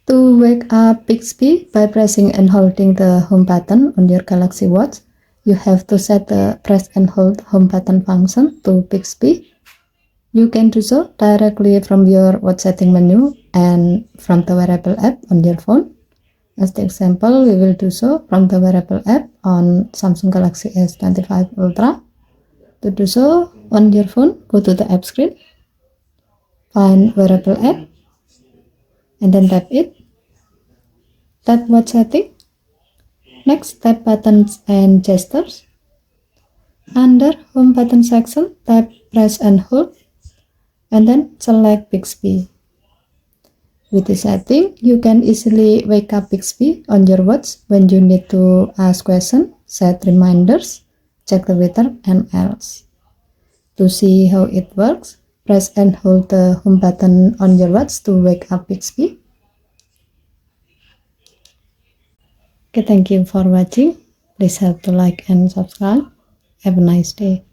To wake up Bixby by pressing and holding the home button on your Galaxy Watch, you have to set the press and hold home button function to Bixby. You can do so directly from your watch setting menu and from the Wearable app on your phone. As the example, we will do so from the Wearable app on Samsung Galaxy S25 Ultra. To do so, on your phone, go to the app screen, find Wearable app, and then tap it. Tap watch setting. Next, tap buttons and gestures. Under home button section, tap press and hold, and then select Bixby. With this setting, you can easily wake up Bixby on your watch when you need to ask questions, set reminders, check the weather, and else. To see how it works, press and hold the home button on your watch to wake up Bixby. Okay, thank you for watching. Please help to like and subscribe. Have a nice day.